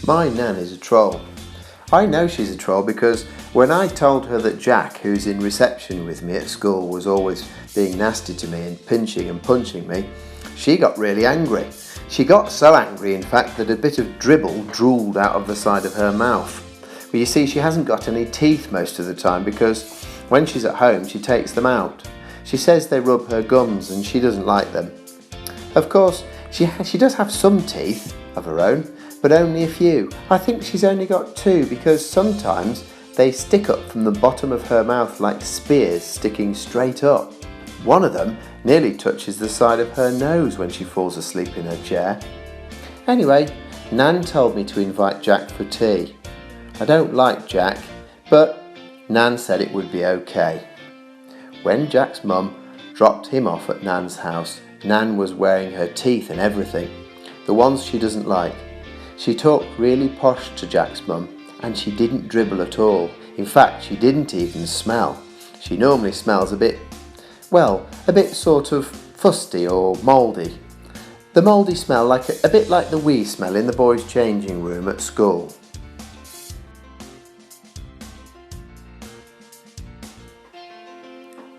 My nan is a troll. I know she's a troll because when I told her that Jack, who's in reception with me at school, was always being nasty to me and pinching and punching me, she got really angry. She got so angry, in fact, that a bit of dribble drooled out of the side of her mouth. Well, you see, she hasn't got any teeth most of the time because when she's at home, she takes them out. She says they rub her gums and she doesn't like them. Of course, she does have some teeth of her own, but only a few. I think she's only got 2 because sometimes they stick up from the bottom of her mouth like spears sticking straight up. One of them nearly touches the side of her nose when she falls asleep in her chair. Anyway, Nan told me to invite Jack for tea. I don't like Jack, but Nan said it would be okay. When Jack's mum dropped him off at Nan's house, Nan was wearing her teeth and everything, the ones she doesn't like. She talked really posh to Jack's mum, and she didn't dribble at all. In fact, she didn't even smell. She normally smells a bit sort of fusty or mouldy. The mouldy smell a bit like the wee smell in the boys' changing room at school.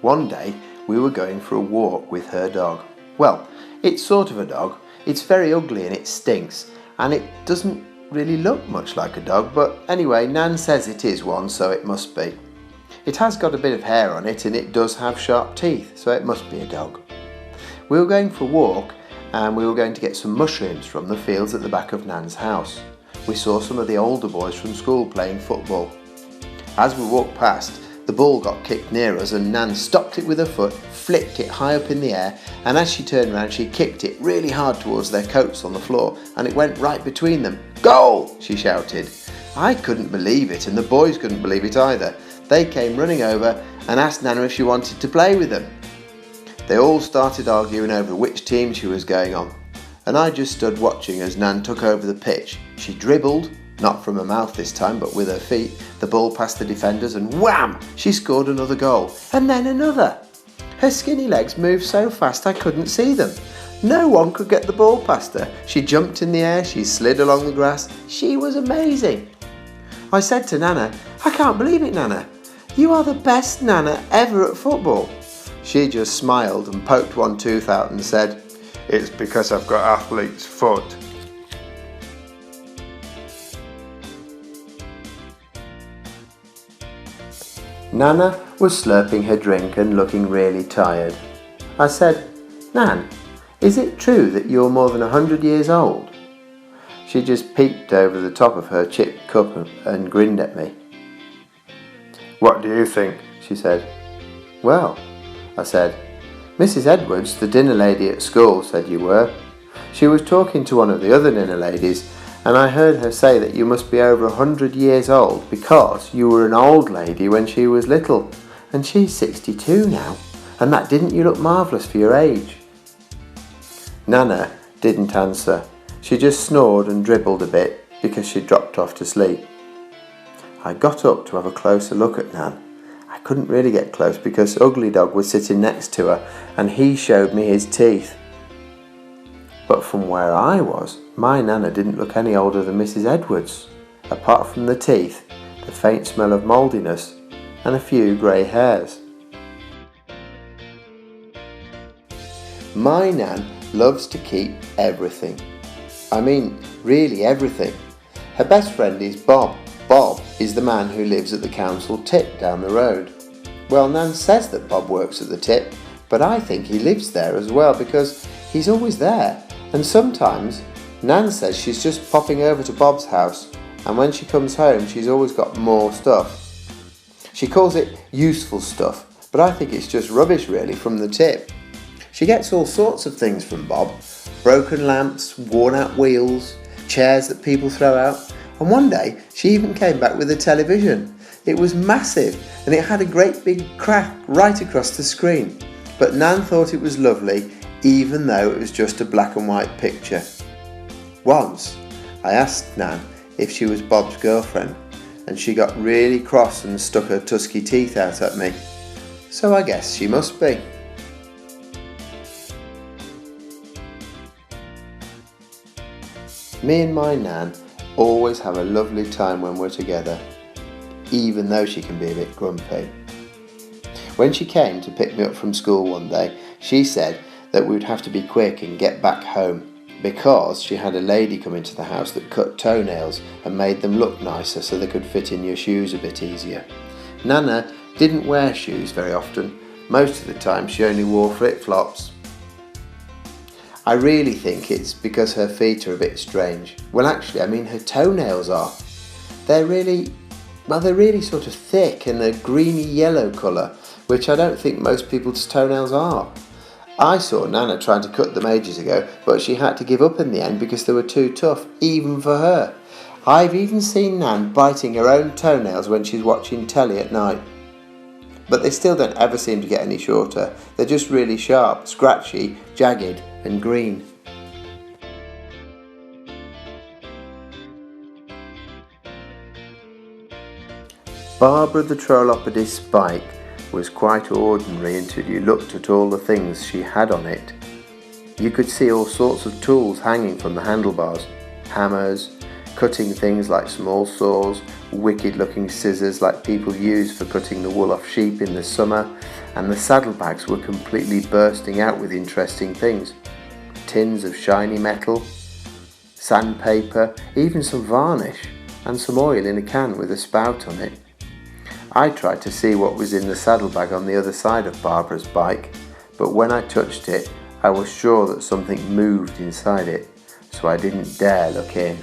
One day we were going for a walk with her dog. Well, it's sort of a dog. It's very ugly and it stinks, and it doesn't really look much like a dog, but anyway, Nan says it is one, so it must be. It has got a bit of hair on it and it does have sharp teeth, so it must be a dog. We were going for a walk and we were going to get some mushrooms from the fields at the back of Nan's house. We saw some of the older boys from school playing football. As we walked past, the ball got kicked near us and Nan stopped it with her foot, flicked it high up in the air, and as she turned around she kicked it really hard towards their coats on the floor and it went right between them. "Goal!" she shouted. I couldn't believe it and the boys couldn't believe it either. They came running over and asked Nana if she wanted to play with them. They all started arguing over which team she was going on, and I just stood watching as Nan took over the pitch. She dribbled, not from her mouth this time but with her feet, the ball past the defenders and wham! She scored another goal, and then another. Her skinny legs moved so fast I couldn't see them. No one could get the ball past her. She jumped in the air, she slid along the grass. She was amazing. I said to Nana, "I can't believe it, Nana. You are the best Nana ever at football." She just smiled and poked one tooth out and said, "It's because I've got athlete's foot." Nana was slurping her drink and looking really tired. I said, "Nan, is it true that you're more than 100 years old?" She just peeked over the top of her chipped cup and grinned at me. "What do you think?" she said. "Well," I said, "Mrs. Edwards, the dinner lady at school, said you were. She was talking to one of the other dinner ladies, and I heard her say that you must be over 100 years old because you were an old lady when she was little, and she's 62 now, and that didn't you look marvellous for your age?" Nana didn't answer. She just snored and dribbled a bit because she'd dropped off to sleep. I got up to have a closer look at Nan. I couldn't really get close because Ugly Dog was sitting next to her and he showed me his teeth. But from where I was, my Nana didn't look any older than Mrs. Edwards, apart from the teeth, the faint smell of mouldiness, and a few grey hairs. My Nan loves to keep everything. I mean, really everything. Her best friend is Bob. Bob is the man who lives at the council tip down the road. Well, Nan says that Bob works at the tip, but I think he lives there as well because he's always there. And sometimes Nan says she's just popping over to Bob's house, and when she comes home she's always got more stuff. She calls it useful stuff, but I think it's just rubbish really from the tip. She gets all sorts of things from Bob. Broken lamps, worn out wheels, chairs that people throw out, and one day she even came back with a television. It was massive and it had a great big crack right across the screen, but Nan thought it was lovely even though it was just a black and white picture. Once I asked Nan if she was Bob's girlfriend and she got really cross and stuck her tusky teeth out at me, so I guess she must be. Me and my Nan always have a lovely time when we're together, even though she can be a bit grumpy. When she came to pick me up from school one day, she said that we would have to be quick and get back home because she had a lady come into the house that cut toenails and made them look nicer so they could fit in your shoes a bit easier. Nana didn't wear shoes very often. Most of the time she only wore flip-flops. I really think it's because her feet are a bit strange. Well, actually, I mean her toenails are. They're really sort of thick and a greeny yellow colour, which I don't think most people's toenails are. I saw Nana trying to cut them ages ago, but she had to give up in the end because they were too tough, even for her. I've even seen Nan biting her own toenails when she's watching telly at night. But they still don't ever seem to get any shorter. They're just really sharp, scratchy, jagged and green. Barbara the Trollopodist's bike was quite ordinary until you looked at all the things she had on it. You could see all sorts of tools hanging from the handlebars. Hammers, cutting things like small saws, wicked looking scissors like people use for cutting the wool off sheep in the summer, and the saddlebags were completely bursting out with interesting things. Tins of shiny metal, sandpaper, even some varnish, and some oil in a can with a spout on it. I tried to see what was in the saddlebag on the other side of Barbara's bike, but when I touched it, I was sure that something moved inside it, so I didn't dare look in.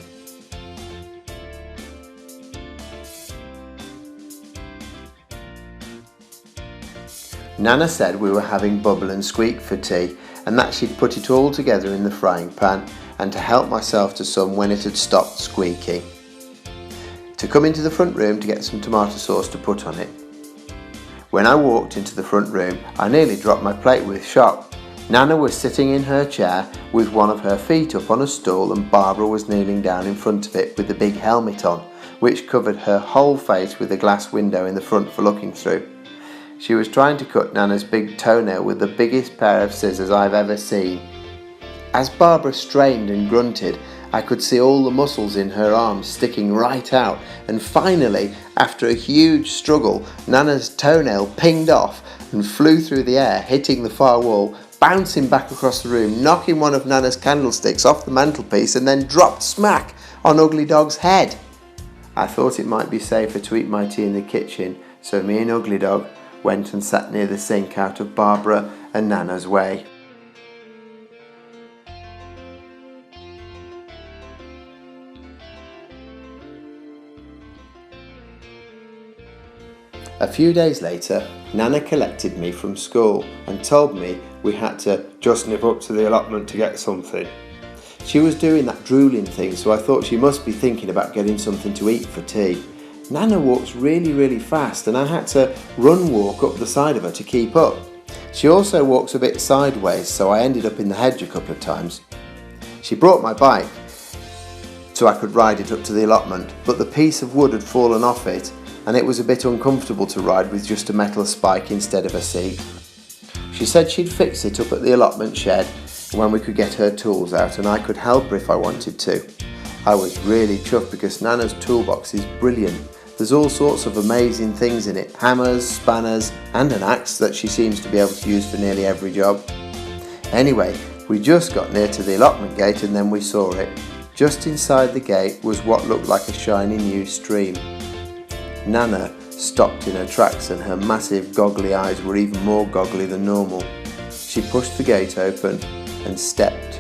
Nana said we were having bubble and squeak for tea, and that she'd put it all together in the frying pan and to help myself to some when it had stopped squeaking. To come into the front room to get some tomato sauce to put on it. When I walked into the front room, I nearly dropped my plate with shock. Nana was sitting in her chair with one of her feet up on a stool, and Barbara was kneeling down in front of it with the big helmet on, which covered her whole face with a glass window in the front for looking through. She was trying to cut Nana's big toenail with the biggest pair of scissors I've ever seen. As Barbara strained and grunted, I could see all the muscles in her arms sticking right out, and finally, after a huge struggle, Nana's toenail pinged off and flew through the air, hitting the far wall, bouncing back across the room, knocking one of Nana's candlesticks off the mantelpiece, and then dropped smack on Ugly Dog's head. I thought it might be safer to eat my tea in the kitchen, so me and Ugly Dog went and sat near the sink out of Barbara and Nana's way. A few days later, Nana collected me from school and told me we had to just nip up to the allotment to get something. She was doing that drooling thing, so I thought she must be thinking about getting something to eat for tea. Nana walks really fast, and I had to walk up the side of her to keep up. She also walks a bit sideways, so I ended up in the hedge a couple of times. She brought my bike so I could ride it up to the allotment, but the piece of wood had fallen off it, and it was a bit uncomfortable to ride with just a metal spike instead of a seat. She said she'd fix it up at the allotment shed when we could get her tools out, and I could help her if I wanted to. I was really chuffed because Nana's toolbox is brilliant. There's all sorts of amazing things in it, hammers, spanners and an axe that she seems to be able to use for nearly every job. Anyway, we just got near to the allotment gate and then we saw it. Just inside the gate was what looked like a shiny new stream. Nana stopped in her tracks and her massive goggly eyes were even more goggly than normal. She pushed the gate open and stepped